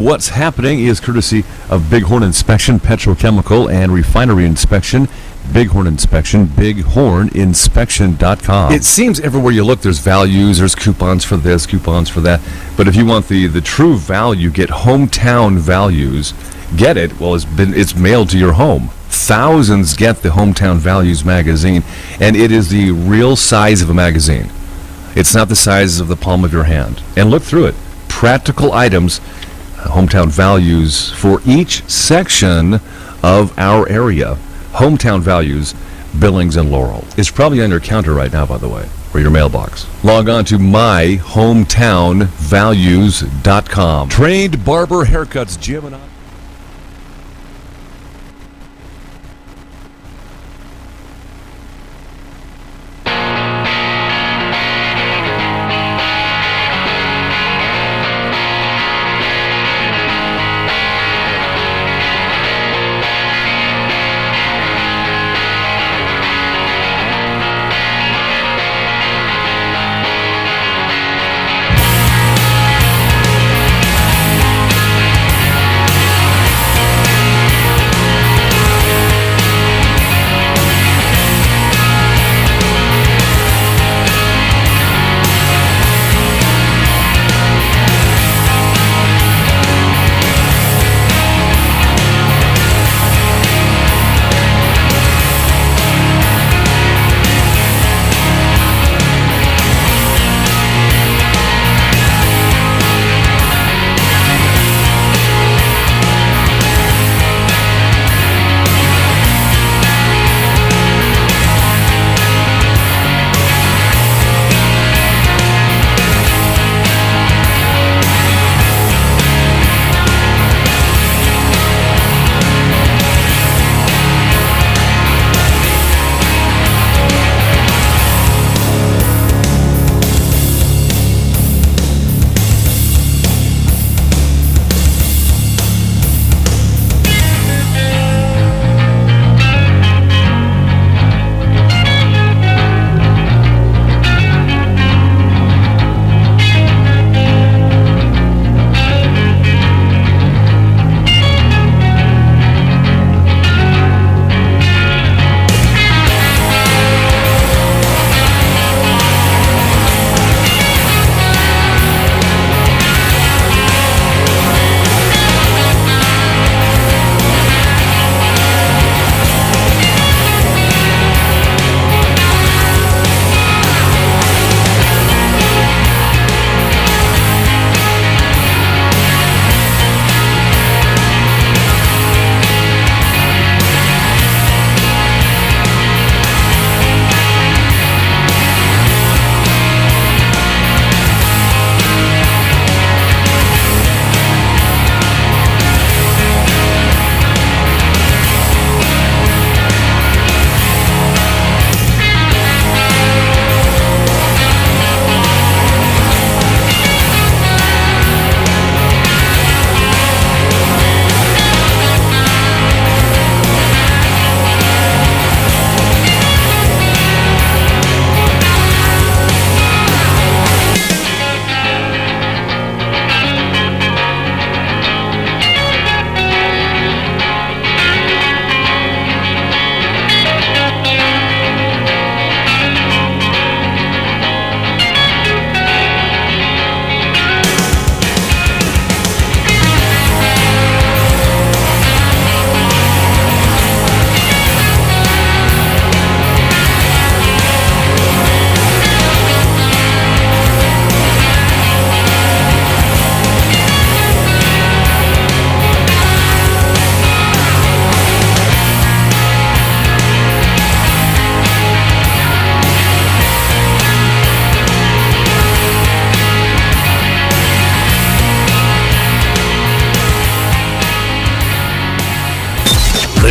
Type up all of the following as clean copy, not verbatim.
What's happening is courtesy of Bighorn Inspection, Petrochemical and Refinery Inspection. Bighorn Inspection, bighorninspection.com. It seems everywhere you look, there's values, there's coupons for this, coupons for that. But if you want the true value, get hometown values. Get it? Well, it's mailed to your home. Thousands get the Hometown Values magazine, and it is the real size of a magazine. It's not the size of the palm of your hand. And look through it. Practical items, Hometown Values for each section of our area. Hometown Values, Billings and Laurel. It's probably on your counter right now, by the way, or your mailbox. Log on to myhometownvalues.com. Trained barber haircuts, Jim and I.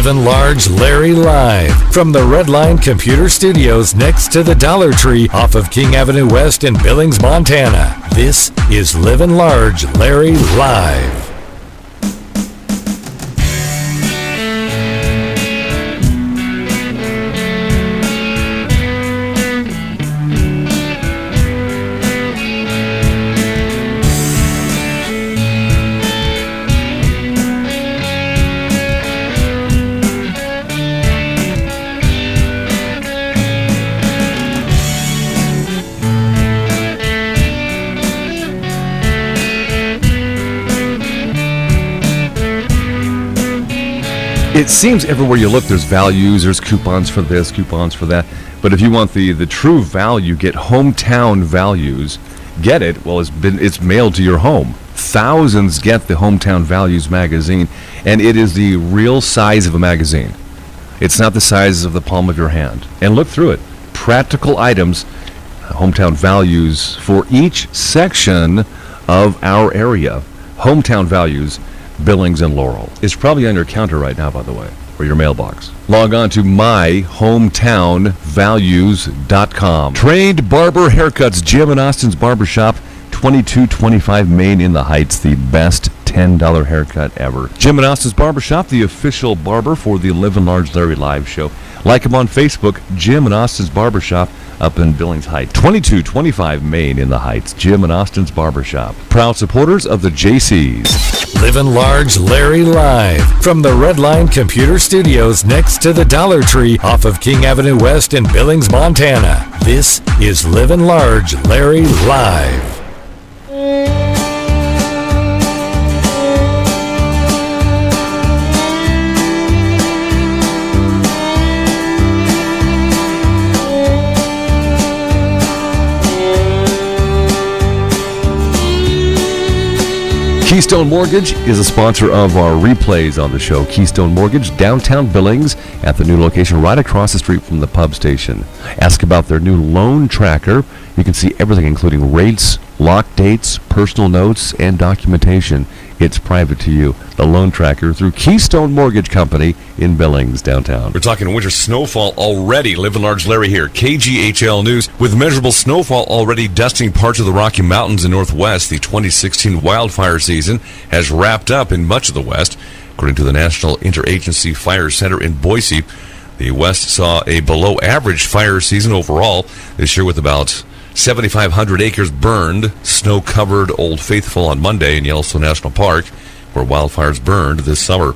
Livin Large Larry live from the Redline Computer Studios next to the Dollar Tree off of King Avenue West in Billings, Montana. This is Livin Large Larry live. It seems everywhere you look, there's values, there's coupons for this, coupons for that. But if you want the true value, get hometown values. Get it? Well, it's mailed to your home. Thousands get the Hometown Values magazine, and it is the real size of a magazine. It's not the size of the palm of your hand. And look through it. Practical items, Hometown Values for each section of our area. Hometown Values, Billings and Laurel. It's probably on your counter right now, by the way, or your mailbox. Log on to myhometownvalues.com. Trained barber haircuts, Jim and Austin's Barbershop, 2225 Main in the Heights, the best $10 haircut ever. Jim and Austin's Barbershop, the official barber for the Livin Large Larry Live show. Like him on Facebook, Jim and Austin's Barbershop up in Billings Heights. 2225 Main in the Heights, Jim and Austin's Barbershop. Proud supporters of the JCs. Livin Large Larry Live from the Redline Computer Studios next to the Dollar Tree off of King Avenue West in Billings, Montana. This is Livin Large Larry Live. Keystone Mortgage is a sponsor of our replays on the show. Keystone Mortgage, downtown Billings, at the new location right across the street from the pub station. Ask about their new loan tracker. You can see everything, including rates, lock dates, personal notes, and documentation. It's private to you. The loan tracker through Keystone Mortgage Company in Billings, downtown. We're talking winter snowfall already. Livin Large Larry here, KGHL News. With measurable snowfall already dusting parts of the Rocky Mountains and Northwest, the 2016 wildfire season has wrapped up in much of the West. According to the National Interagency Fire Center in Boise, the West saw a below-average fire season overall this year with about 7,500 acres burned. Snow covered Old Faithful on Monday in Yellowstone National Park, where wildfires burned this summer.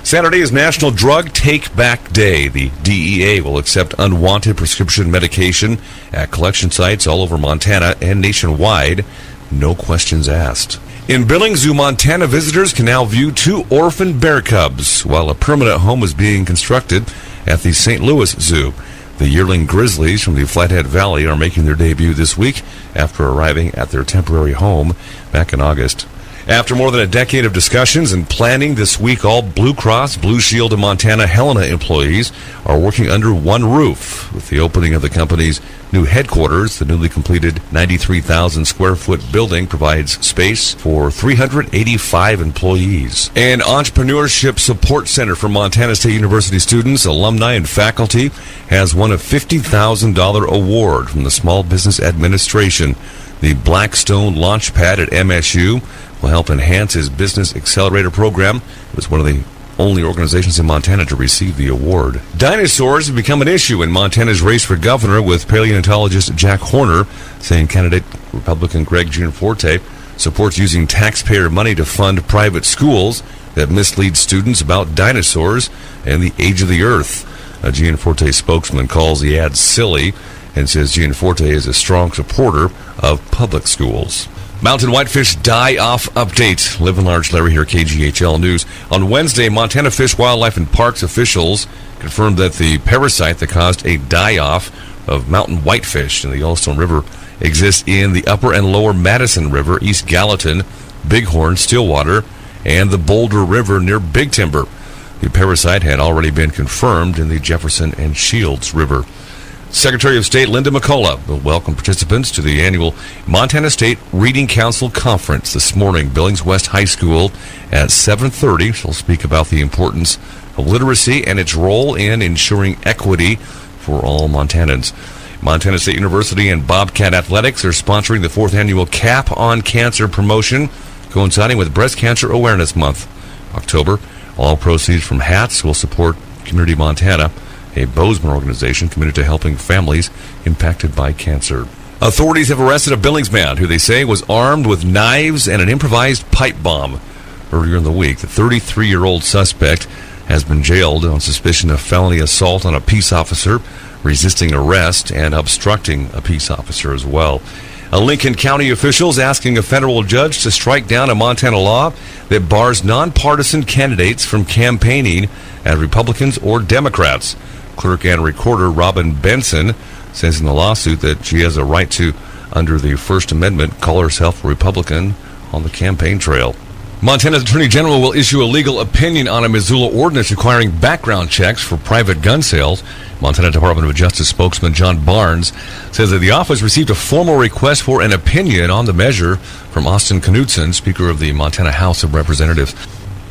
Saturday is National Drug Take Back Day. The DEA will accept unwanted prescription medication at collection sites all over Montana and nationwide. No questions asked. In Billings Zoo, Montana, visitors can now view 2 orphan bear cubs while a permanent home is being constructed at the St. Louis Zoo. The yearling grizzlies from the Flathead Valley are making their debut this week after arriving at their temporary home back in August. After more than a decade of discussions and planning, this week all Blue Cross, Blue Shield, and Montana Helena employees are working under one roof. With the opening of the company's new headquarters, the newly completed 93,000 square foot building provides space for 385 employees. An entrepreneurship support center for Montana State University students, alumni, and faculty has won a $50,000 award from the Small Business Administration. The Blackstone Launchpad at MSU will help enhance his Business Accelerator program. It was one of the only organizations in Montana to receive the award. Dinosaurs have become an issue in Montana's race for governor, with paleontologist Jack Horner saying candidate Republican Greg Gianforte supports using taxpayer money to fund private schools that mislead students about dinosaurs and the age of the earth. A Gianforte spokesman calls the ad silly and says Gianforte is a strong supporter of public schools. Mountain whitefish die-off update. Livin Large Larry here, KGHL News. On Wednesday, Montana Fish, Wildlife, and Parks officials confirmed that the parasite that caused a die-off of mountain whitefish in the Yellowstone River exists in the upper and lower Madison River, East Gallatin, Bighorn, Stillwater, and the Boulder River near Big Timber. The parasite had already been confirmed in the Jefferson and Shields River. Secretary of State Linda McCullough will welcome participants to the annual Montana State Reading Council Conference this morning, Billings West High School at 7:30. She'll speak about the importance of literacy and its role in ensuring equity for all Montanans. Montana State University and Bobcat Athletics are sponsoring the 4th annual Cap on Cancer promotion, coinciding with Breast Cancer Awareness Month. October, all proceeds from hats will support Community Montana, a Bozeman organization committed to helping families impacted by cancer. Authorities have arrested a Billings man who they say was armed with knives and an improvised pipe bomb. Earlier in the week, the 33-year-old suspect has been jailed on suspicion of felony assault on a peace officer, resisting arrest, and obstructing a peace officer as well. A Lincoln County official is asking a federal judge to strike down a Montana law that bars nonpartisan candidates from campaigning as Republicans or Democrats. Clerk and recorder Robin Benson says in the lawsuit that she has a right to, under the First Amendment, call herself a Republican on the campaign trail. Montana's Attorney General will issue a legal opinion on a Missoula ordinance requiring background checks for private gun sales. Montana Department of Justice spokesman John Barnes says that the office received a formal request for an opinion on the measure from Austin Knudsen, Speaker of the Montana House of Representatives.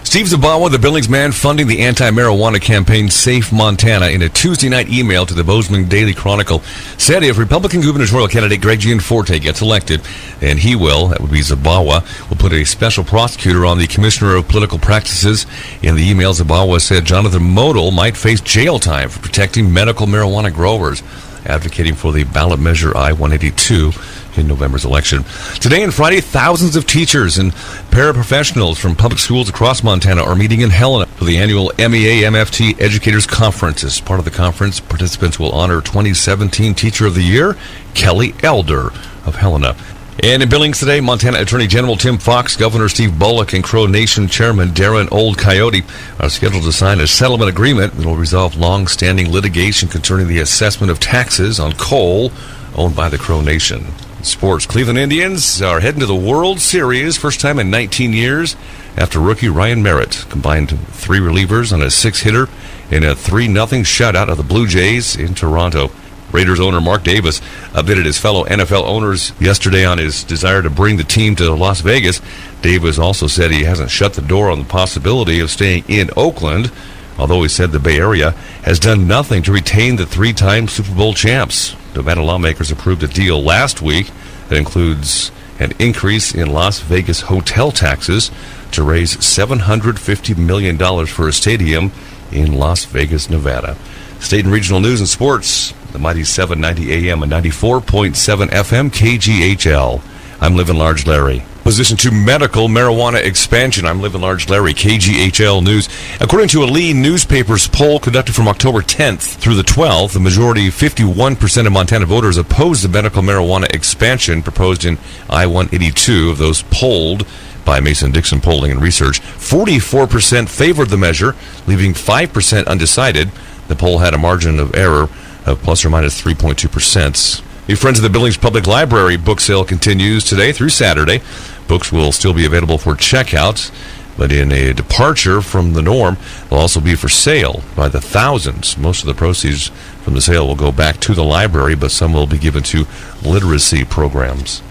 Steve Zabawa, the Billings man funding the anti-marijuana campaign Safe Montana, in a Tuesday night email to the Bozeman Daily Chronicle, said if Republican gubernatorial candidate Greg Gianforte gets elected, then he will, that would be Zabawa, will put a special prosecutor on the Commissioner of Political Practices. In the email, Zabawa said Jonathan Modell might face jail time for protecting medical marijuana growers, advocating for the ballot measure I-182 in November's election. Today and Friday, thousands of teachers and paraprofessionals from public schools across Montana are meeting in Helena for the annual MEA-MFT Educators Conference. As part of the conference, participants will honor 2017 Teacher of the Year, Kelly Elder of Helena. And in Billings today, Montana Attorney General Tim Fox, Governor Steve Bullock, and Crow Nation Chairman Darren Old Coyote are scheduled to sign a settlement agreement that will resolve long-standing litigation concerning the assessment of taxes on coal owned by the Crow Nation. Sports. Cleveland Indians are heading to the World Series, first time in 19 years, after rookie Ryan Merritt combined 3 relievers on a 6-hitter in a 3-0 shutout of the Blue Jays in Toronto. Raiders owner Mark Davis updated his fellow NFL owners yesterday on his desire to bring the team to Las Vegas. Davis also said he hasn't shut the door on the possibility of staying in Oakland, although he said the Bay Area has done nothing to retain the 3-time Super Bowl champs. Nevada lawmakers approved a deal last week that includes an increase in Las Vegas hotel taxes to raise $750 million for a stadium in Las Vegas, Nevada. State and regional news and sports, the mighty 790 AM and 94.7 FM KGHL. I'm Livin Large Larry. Position 2 medical marijuana expansion. I'm Livin Large Larry, KGHL News. According to a Lee newspaper's poll conducted from October 10th through the 12th, the majority, 51% of Montana voters, opposed the medical marijuana expansion proposed in I-182. Of those polled by Mason-Dixon Polling and Research, 44% favored the measure, leaving 5% undecided. The poll had a margin of error of plus or minus 3.2%. The Friends of the Billings Public Library book sale continues today through Saturday. Books will still be available for checkout, but in a departure from the norm, they'll also be for sale by the thousands. Most of the proceeds from the sale will go back to the library, but some will be given to literacy programs.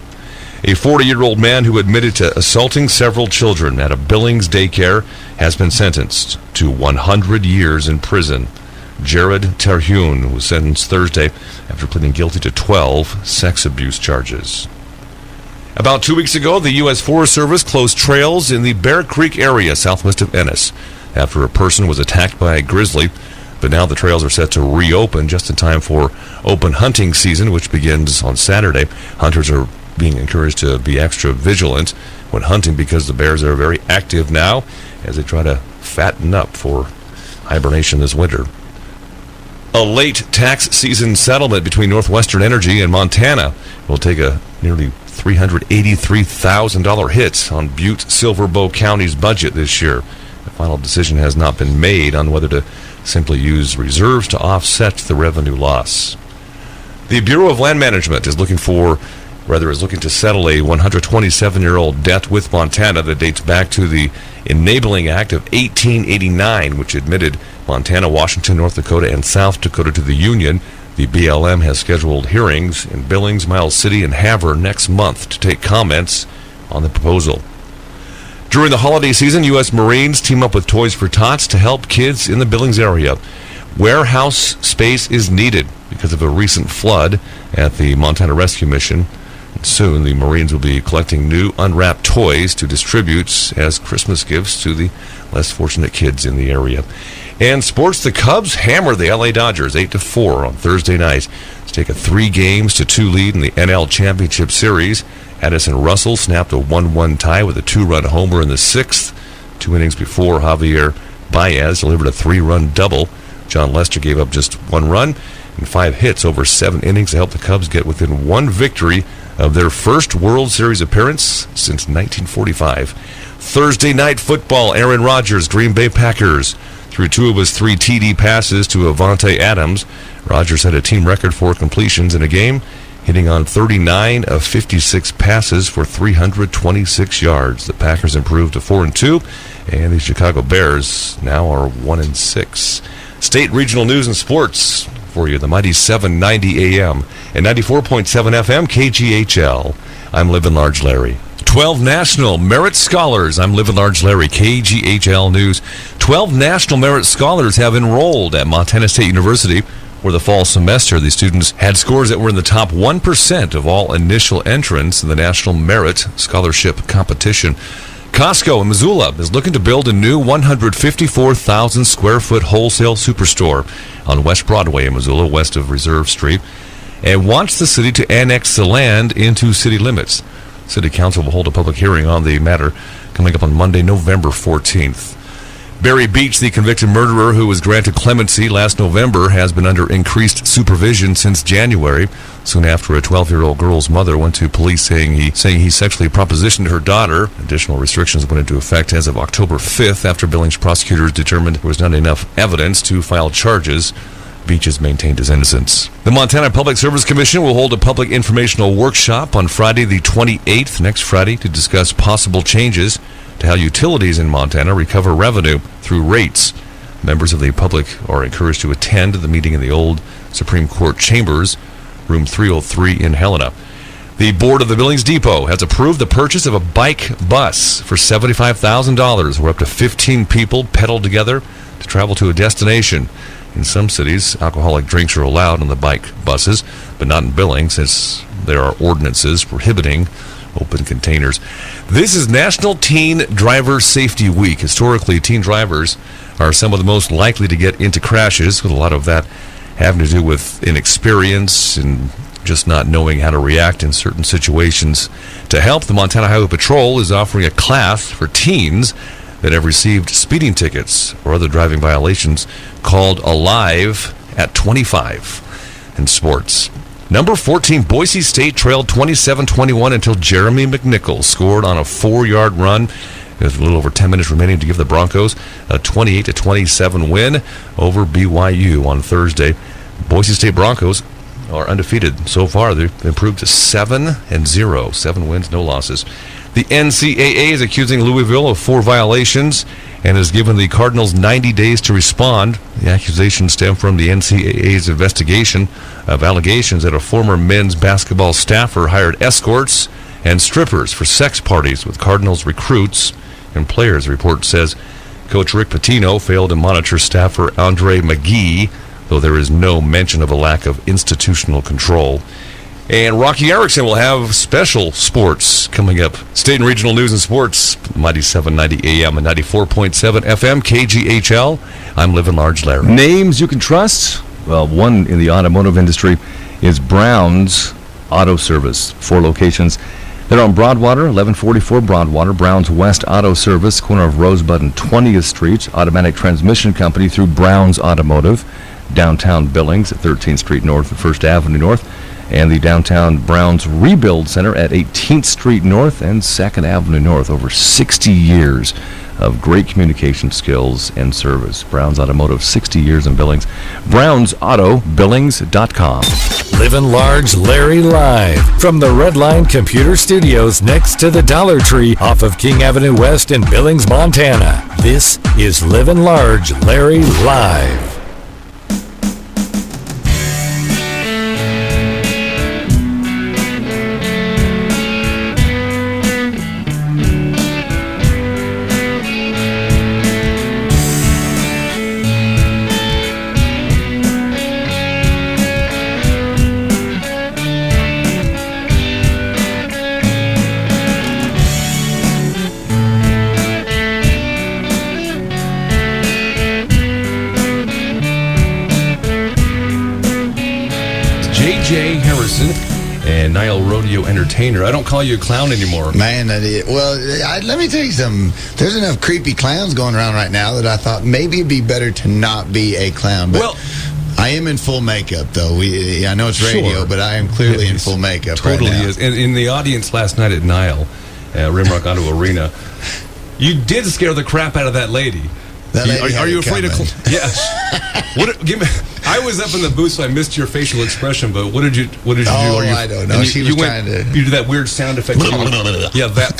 A 40-year-old man who admitted to assaulting several children at a Billings daycare has been sentenced to 100 years in prison. Jared Terhune was sentenced Thursday after pleading guilty to 12 sex abuse charges. About 2 weeks ago, the U.S. Forest Service closed trails in the Bear Creek area southwest of Ennis after a person was attacked by a grizzly. But now the trails are set to reopen just in time for open hunting season, which begins on Saturday. Hunters are being encouraged to be extra vigilant when hunting because the bears are very active now as they try to fatten up for hibernation this winter. A late tax season settlement between Northwestern Energy and Montana will take a nearly $383,000 hit on Butte Silver Bow County's budget this year. The final decision has not been made on whether to simply use reserves to offset the revenue loss. The Bureau of Land Management is looking to settle a 127-year-old debt with Montana that dates back to the Enabling Act of 1889, which admitted Montana, Washington, North Dakota, and South Dakota to the Union. The BLM has scheduled hearings in Billings, Miles City, and Havre next month to take comments on the proposal. During the holiday season, U.S. Marines team up with Toys for Tots to help kids in the Billings area. Warehouse space is needed because of a recent flood at the Montana Rescue Mission. Soon, the Marines will be collecting new unwrapped toys to distribute as Christmas gifts to the less fortunate kids in the area. And sports, the Cubs hammer the LA Dodgers 8-4 on Thursday night to take a 3-2 lead in the NL Championship Series. Addison Russell snapped a 1-1 tie with a 2-run homer in the 6th. 2 innings before, Javier Baez delivered a 3-run double. John Lester gave up just 1 run. and 5 hits over 7 innings to help the Cubs get within 1 victory of their first World Series appearance since 1945. Thursday night football, Aaron Rodgers, Green Bay Packers, threw 2 of his 3 TD passes to Avante Adams. Rodgers had a team record for completions in a game, hitting on 39 of 56 passes for 326 yards. The Packers improved to 4-2, and the Chicago Bears now are 1-6. State regional news and sports for you, the mighty 790 AM and 94.7 FM KGHL. I'm Livin Large Larry. 12 National Merit Scholars. I'm Livin Large Larry, KGHL News. 12 National Merit Scholars have enrolled at Montana State University for the fall semester. These students had scores that were in the top 1% of all initial entrants in the National Merit Scholarship Competition. Costco in Missoula is looking to build a new 154,000 square foot wholesale superstore on West Broadway in Missoula, west of Reserve Street, and wants the city to annex the land into city limits. City Council will hold a public hearing on the matter coming up on Monday, November 14th. Barry Beach, the convicted murderer who was granted clemency last November, has been under increased supervision since January, soon after a 12-year-old girl's mother went to police saying he sexually propositioned her daughter. Additional restrictions went into effect as of October 5th after Billings prosecutors determined there was not enough evidence to file charges. Beach has maintained his innocence. The Montana Public Service Commission will hold a public informational workshop on Friday the 28th, next Friday, to discuss possible changes to how utilities in Montana recover revenue through rates. Members of the public are encouraged to attend the meeting in the old Supreme Court chambers, room 303 in Helena. The board of the Billings Depot has approved the purchase of a bike bus for $75,000, where up to 15 people pedal together to travel to a destination. In some cities, alcoholic drinks are allowed on the bike buses, but not in Billings, since there are ordinances prohibiting open containers. This is National Teen Driver Safety Week. Historically, teen drivers are some of the most likely to get into crashes, with a lot of that having to do with inexperience and just not knowing how to react in certain situations. To help, the Montana Highway Patrol is offering a class for teens that have received speeding tickets or other driving violations called Alive at 25. In sports, number 14 Boise State trailed 27-21 until Jeremy McNichols scored on a 4-yard run. There's a little over 10 minutes remaining to give the Broncos a 28-27 win over BYU on Thursday. Boise State Broncos are undefeated so far. They've improved to 7-0, 7 wins, no losses. The NCAA is accusing Louisville of 4 violations and has given the Cardinals 90 days to respond. The accusations stem from the NCAA's investigation of allegations that a former men's basketball staffer hired escorts and strippers for sex parties with Cardinals recruits and players. The report says Coach Rick Pitino failed to monitor staffer Andre McGee, though there is no mention of a lack of institutional control. And Rocky Erickson will have special sports coming up. State and regional news and sports, mighty 790 AM and 94.7 FM, KGHL. I'm Livin Large Larry. Names you can trust? Well, one in the automotive industry is Brown's Auto Service. 4 locations. They're on Broadwater, 1144 Broadwater, Brown's West Auto Service, corner of Rosebud and 20th Street. Automatic transmission company through Brown's Automotive. Downtown Billings at 13th Street North and 1st Avenue North. And the downtown Browns Rebuild Center at 18th Street North and 2nd Avenue North. Over 60 years of great communication skills and service. Browns Automotive, 60 years in Billings. BrownsAutoBillings.com. Livin Large Larry live from the Redline Computer Studios next to the Dollar Tree off of King Avenue West in Billings, Montana. This is Livin Large Larry live. J.J. Harrison and Nile Rodeo Entertainer. I don't call you a clown anymore. Man, let me tell you something. There's enough creepy clowns going around right now that I thought maybe it'd be better to not be a clown. But Well, I I am in full makeup, though. I know it's radio, Sure. but I am clearly in full makeup Totally right now. is. And in the audience last night at Nile, Rimrock Auto Arena, you did scare the crap out of that lady. That lady Are had you it afraid of? coming. Yes. I was up in the booth, so I missed your facial expression. But what did you do? Oh, Are you, I don't know. and She was trying to- You did that weird sound effect. Yeah, that.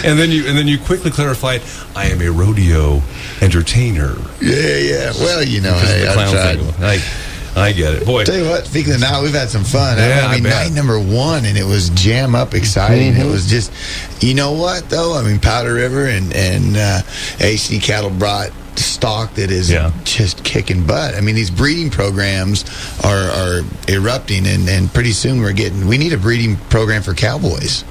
and then you quickly clarified, "I am a rodeo entertainer." Yeah. Well, Because of hey, the I've clown tried. thing. I get it, boy. Tell you what, speaking of now, we've had some fun. Yeah, I mean, I bet. night number 1, and it was jam up exciting. It was just, you know what, though? I mean, Powder River and HD Cattle brought stock that is just kicking butt. I mean, these breeding programs are erupting, and pretty soon we need a breeding program for cowboys.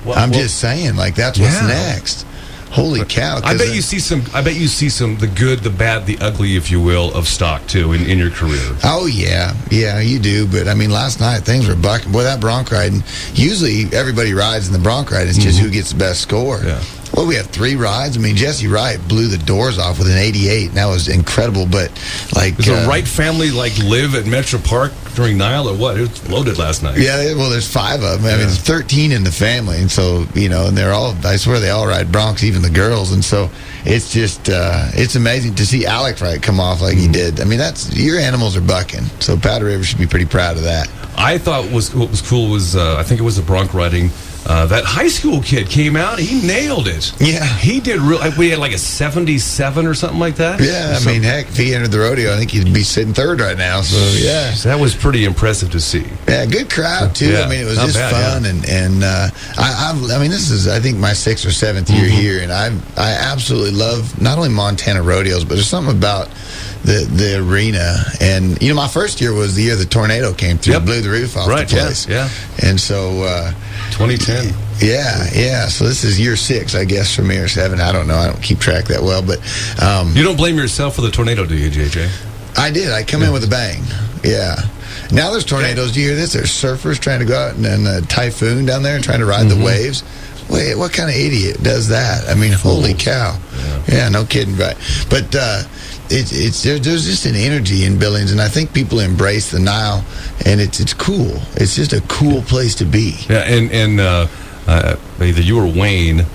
I'm just saying, like, that's what's next. Holy cow! I bet you see some. The good, the bad, the ugly, if you will, of stock too in your career. Oh yeah, you do. But I mean, last night things were bucking. Boy, that bronc riding. Usually everybody rides in the bronc ride. It's just who gets the best score. Yeah. Well, we have 3 rides. I mean, Jesse Wright blew the doors off with an 88, and that was incredible. But like, Does the Wright family live at Metro Park during Nile or what? It was loaded last night. Yeah, well, there's 5 of them. I mean, there's 13 in the family, and so and they're all. I swear they all ride broncs, even the girls, and so it's just it's amazing to see Alex Wright come off like he did. I mean, that's your animals are bucking, so Powder River should be pretty proud of that. I thought what was cool was I think it was the bronc riding. That high school kid came out. He nailed it. Yeah. He did real. We had like a 77 or something like that. Yeah, I mean, heck, if he entered the rodeo, I think he'd be sitting 3rd right now. So, yeah. So that was pretty impressive to see. Yeah, good crowd, too. Yeah, I mean, it was not just bad, fun. And I mean, this is, I think, my 6th or 7th year here. And I absolutely love not only Montana rodeos, but there's something about the arena. And, my first year was the year the tornado came through and blew the roof off the place. Yeah. And so... 2010. Yeah. So this is year 6, I guess, for me, or 7. I don't know. I don't keep track that well. But you don't blame yourself for the tornado, do you, JJ? I did. I come in with a bang. Yeah. Now there's tornadoes. Do you hear this? There's surfers trying to go out and a typhoon down there and trying to ride the waves. Wait, what kind of idiot does that? I mean, holy cow. Yeah, no kidding. But there's just an energy in Billings, and I think people embrace the Nile, and it's cool. It's just a cool place to be. Yeah, and either you or Wayne,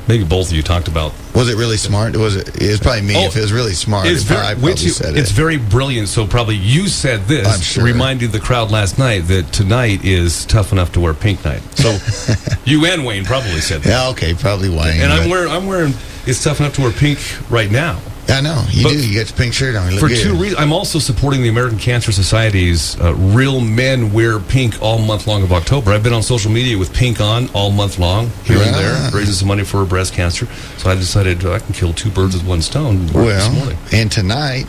maybe both of you talked about. Was it really smart? It was probably me. If it was really smart, I probably said it. It's very brilliant. So probably you said this, I'm sure. reminding the crowd last night that tonight is tough enough to wear pink night. So you and Wayne probably said that. Yeah, okay, probably Wayne. And I'm wearing. It's tough enough to wear pink right now. I know you do. You got your pink shirt on. You look For good. 2 reasons. I'm also supporting the American Cancer Society's Real Men Wear Pink all month long of October. I've been on social media with pink on all month long, here and there, raising some money for breast cancer. So I decided I can kill 2 birds with 1 stone this morning. And tonight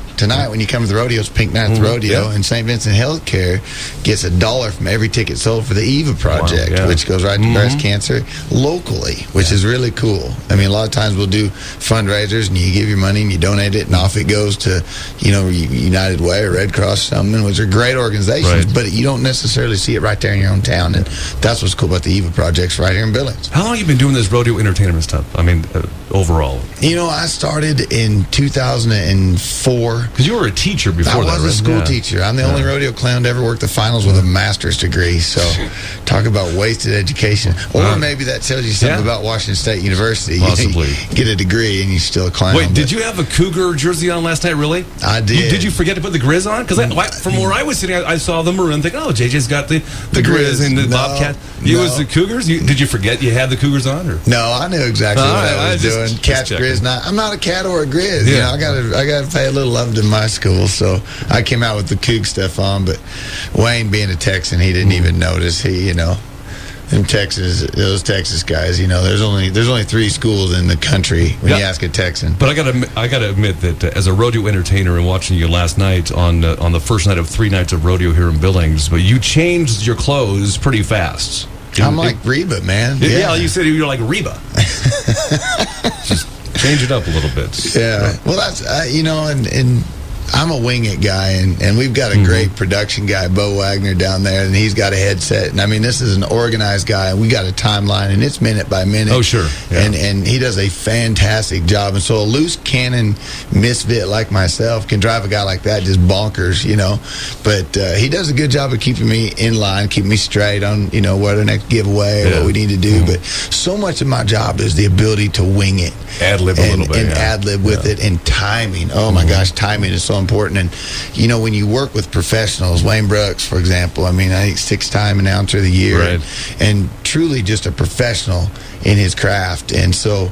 when you come to the rodeo, it's Pink Night at the rodeo, and St. Vincent Healthcare gets $1 from every ticket sold for the EVA project, which goes right to breast cancer locally, which is really cool. I mean, a lot of times we'll do fundraisers, and you give your money and you donate it, and off it goes to United Way or Red Cross or something, which are great organizations, but you don't necessarily see it right there in your own town, and that's what's cool about the EVA projects right here in Billings. How long have you been doing this rodeo entertainment stuff? I mean, overall. I started in 2004. Because you were a teacher before that, I was a school teacher. I'm the only rodeo clown to ever work the finals with a master's degree. So talk about wasted education. Or maybe that tells you something about Washington State University. Possibly. You get a degree and you're still a clown. Wait, did you have a Cougar jersey on last night, really? I did. Did you forget to put the Grizz on? Because from where I was sitting, I saw the maroon, thinking, oh, JJ's got the Grizz and the Bobcat. It was the Cougars? Did you forget you had the Cougars on? Or? No, I knew exactly what I was doing. Catch Grizz. I'm not a cat or a Grizz. Yeah. I got to pay a little love to my school, so I came out with the Coug stuff on. But Wayne, being a Texan, he didn't even notice. Those Texas guys, there's only 3 schools in the country when you ask a Texan. But I gotta admit that as a rodeo entertainer and watching you last night on the first night of 3 nights of rodeo here in Billings, but you changed your clothes pretty fast. I'm like Reba, man. Yeah, you said you were like Reba. Just change it up a little bit. Yeah. Well, that's and I'm a wing it guy, and we've got a great production guy, Bo Wagner, down there, and he's got a headset. And I mean, this is an organized guy, and we got a timeline, and it's minute by minute. Oh, sure. Yeah. And he does a fantastic job. And so a loose cannon misfit like myself can drive a guy like that just bonkers, you know. But he does a good job of keeping me in line, keeping me straight on, you know, what the next giveaway or what we need to do. But so much of my job is the ability to wing it. Ad-lib a little bit. And ad-lib with it, and timing. Oh, my gosh, timing is so important. And, you know, when you work with professionals, Wayne Brooks, for example, I mean, I think 6-time announcer of the year, and truly just a professional in his craft. And so,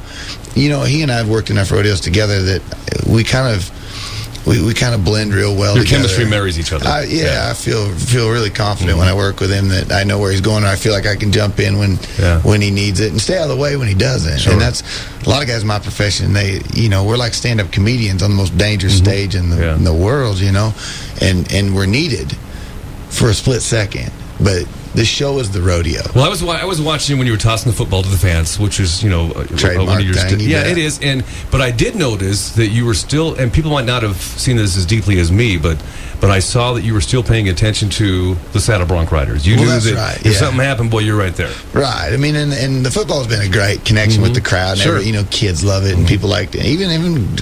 you know, he and I have worked enough rodeos together that we kind of blend real well Your together. chemistry marries each other. I feel really confident when I work with him that I know where he's going, or I feel like I can jump in when he needs it and stay out of the way when he doesn't. Sure. And that's a lot of guys in my profession. They, you know, we're like stand-up comedians on the most dangerous stage in the world, you know, and we're needed for a split second. But the show is the rodeo. Well, I was watching when you were tossing the football to the fans, which is, you know, trademark one of your thing. yeah, it is. But I did notice that you were still, and people might not have seen this as deeply as me, but I saw that you were still paying attention to the Saddle Bronc riders. You knew that if something happened, boy, you're right there. Right. I mean, and the football has been a great connection with the crowd. Sure. You know, kids love it, and people like it. Even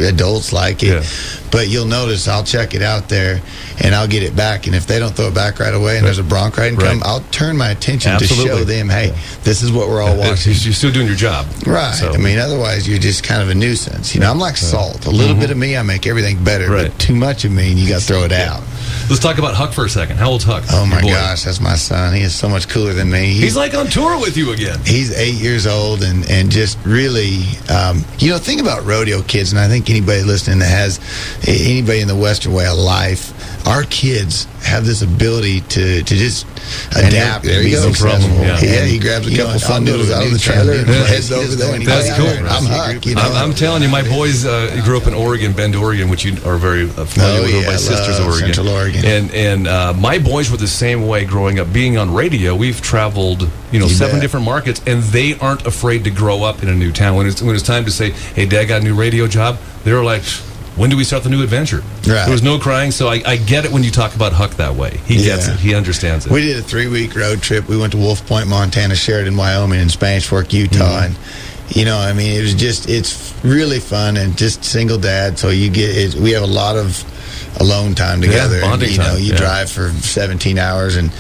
adults like it. Yeah. But you'll notice I'll check it out there, and I'll get it back. And if they don't throw it back right away, and there's a Bronc riding come, I'll turn my attention to show them, hey, this is what we're all watching. You're still doing your job. Right. So. I mean, otherwise you're just kind of a nuisance. You know, I'm like salt. A little bit of me, I make everything better. But too much of me, and you got to throw it out. Let's talk about Huck for a second. How old's Huck? Oh, my gosh, that's my son. He is so much cooler than me. He's like on tour with you again. He's 8 years old and just really, you know, think about rodeo kids, and I think anybody listening that has anybody in the Western way of life, our kids have this ability to just adapt and be successful. He grabs a couple fun noodles out of the trailer and heads over there. And that's cool. I'm Huck, you know. I'm telling you, my boys grew up in Oregon, Bend, Oregon, which you are very familiar with. My sister's Oregon. Central Oregon. And my boys were the same way growing up. Being on radio, we've traveled, you know, 7 different markets, and they aren't afraid to grow up in a new town. When it's time to say, hey, Dad got a new radio job, they were like, when do we start the new adventure? There was no crying, so I get it when you talk about Huck that way. He gets it. He understands it. We did a 3-week road trip. We went to Wolf Point, Montana, Sheridan, Wyoming, and Spanish Fork, Utah. And, you know, I mean, it's really fun, and just single dad, so we have a lot of alone time together. Bonding and, you know, time. you drive for 17 hours, and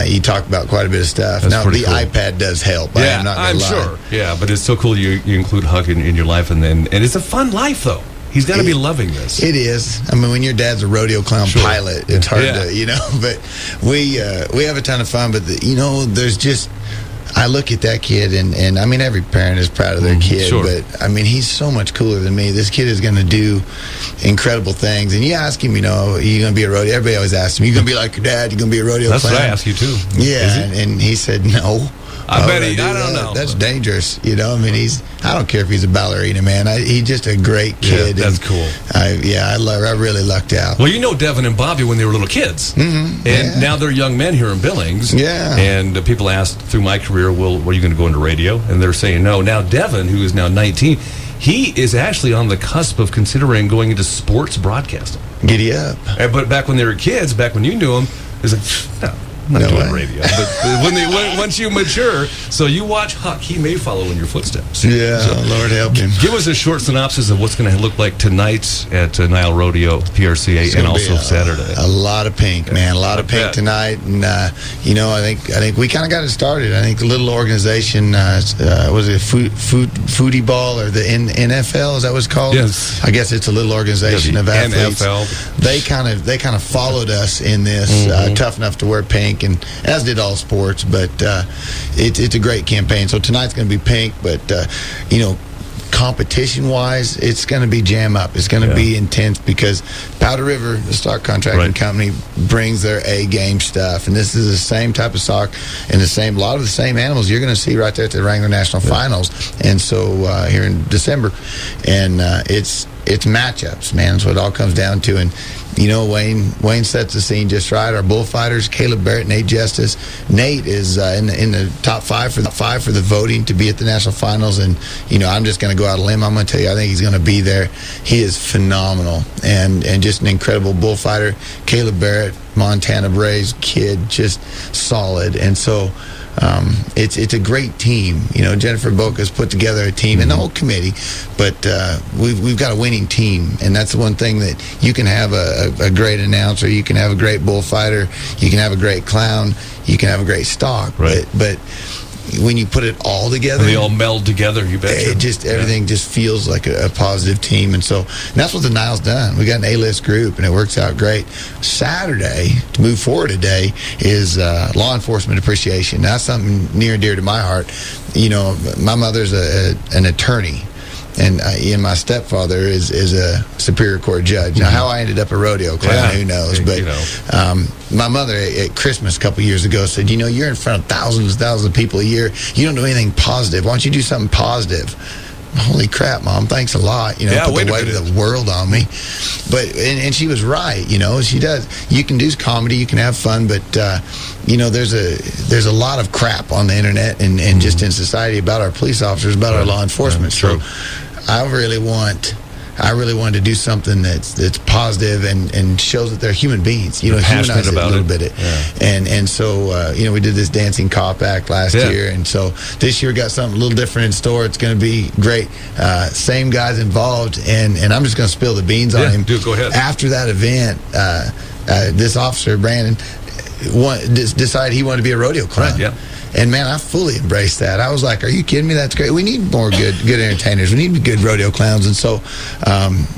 you talk about quite a bit of stuff. That's now, the cool. iPad does help. Yeah, I'm sure. Yeah, but it's so cool you include Huck in your life, and it's a fun life, though. He's got to be loving this. It is. I mean, when your dad's a rodeo clown pilot, it's hard to, you know. But we have a ton of fun. But, you know, there's just, I look at that kid, and I mean, every parent is proud of their kid. Sure. But, I mean, he's so much cooler than me. This kid is going to do incredible things. And you ask him, you know, are you going to be a rodeo? Everybody always asks him, you going to be like your dad? You going to be a rodeo That's clown? what I ask you, too. Yeah, and he said no. I bet I don't know. That's dangerous, you know. I mean, I don't care if he's a ballerina, man. He's just a great kid. Yeah, that's cool. I really lucked out. Well, you know Devin and Bobby when they were little kids. And now they're young men here in Billings. Yeah. And people asked through my career, well, are you going to go into radio? And they're saying no. Now Devin, who is now 19, he is actually on the cusp of considering going into sports broadcasting. Giddy up. But back when they were kids, back when you knew him, it was like, no. I'm not doing radio. But once you mature, so you watch Huck, he may follow in your footsteps. Yeah, so, Lord help him. Give us a short synopsis of what's going to look like tonight at Nile Rodeo, PRCA, and also Saturday. A lot of pink, man. A lot of pink tonight. And, you know, I think we kind of got it started. I think the little organization, was it Foodie Ball or the NFL? Is that what it's called? Yes. I guess it's a little organization of athletes. NFL. They kind of followed us in this, tough enough to wear pink. And as did all sports, but it's a great campaign. So tonight's going to be pink, but you know, competition-wise, it's going to be jam up. It's going to be intense because Powder River, the stock contracting company, brings their A-game stuff, and this is the same type of stock and a lot of the same animals you're going to see right there at the Wrangler National Finals, and so here in December, and it's matchups, man. That's what it all comes down to, and Wayne sets the scene just right. Our bullfighters, Caleb Barrett, Nate Justice. Nate is in the top five for the voting to be at the national finals, and I'm just going to go out on a limb. I'm going to tell you, I think he's going to be there. He is phenomenal and just an incredible bullfighter. Caleb Barrett, Montana Braves kid, just solid, and so. It's a great team. Jennifer Boca's put together a team and the whole committee, but we've got a winning team, and that's the one thing that you can have a great announcer, you can have a great bullfighter, you can have a great clown, you can have a great stock, right. but when you put it all together, and they all meld together. You bet. Everything just feels like a positive team, and that's what the Nile's done. We got an A-list group, and it works out great. Saturday, to move forward today, is law enforcement appreciation. Now, that's something near and dear to my heart. My mother's an attorney. And my stepfather is a Superior Court judge. Now, how I ended up a rodeo clown, who knows? But my mother at Christmas a couple years ago said, you're in front of thousands and thousands of people a year. You don't do anything positive. Why don't you do something positive? Holy crap, Mom, thanks a lot. Put the weight of the world on me. But and she was right, she does. You can do comedy, you can have fun, but there's a lot of crap on the internet and just in society about our police officers, about our law enforcement. So I really wanted to do something that's positive and shows that they're human beings. Humanize it a little bit. And so we did this Dancing Cop Act last year, and so this year got something a little different in store. It's going to be great. Same guys involved, and I'm just going to spill the beans on him. Go ahead. After that event, this officer Brandon decided he wanted to be a rodeo clown. Right, And man, I fully embraced that. I was like, "Are you kidding me? That's great. We need more good entertainers. We need good rodeo clowns." And so,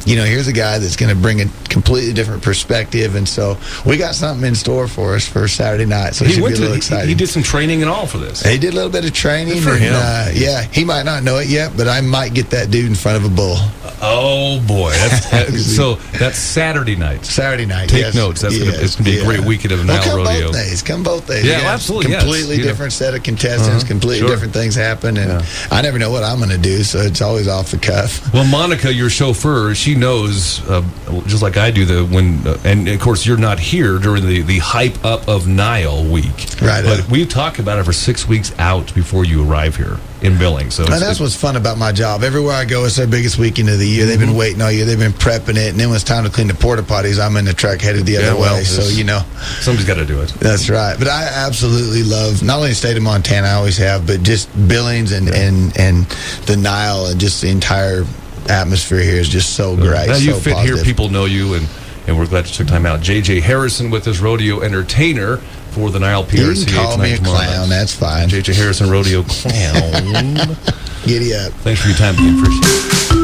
here's a guy that's going to bring a completely different perspective. And so, we got something in store for us for Saturday night. So, it should be a little exciting. He did some training and all for this. He did a little bit of training. Good for him. He might not know it yet, but I might get that dude in front of a bull. Oh boy! So that's Saturday night. Saturday night. Take notes. It's going to be a great weekend of Nile Rodeo. Come both days. Yeah, absolutely. Completely different set of contestants. Completely different things happen, and I never know what I'm going to do, so it's always off the cuff. Well, Monica, your chauffeur, she knows just like I do and of course you're not here during the hype up of Nile week, right? But we talk about it for 6 weeks out before you arrive here in Billings. So that's what's fun about my job. Everywhere I go, it's their biggest weekend of the year. They've been waiting all year. They've been prepping it, and then when it's time to clean the porta potties, I'm in the truck headed the other way. So somebody's got to do it. That's right. But I absolutely love not only the state of Montana, I always have, but just Billings and the Nile, and just the entire atmosphere here is just so great. Now you so fit positive. here, people know you, and we're glad you took time out. J.J. Harrison with us, rodeo entertainer for the Nile PRCA. You can call me a clown, that's fine. J.J. Harrison, rodeo clown. Giddy up. Thanks for your time, again. Appreciate it.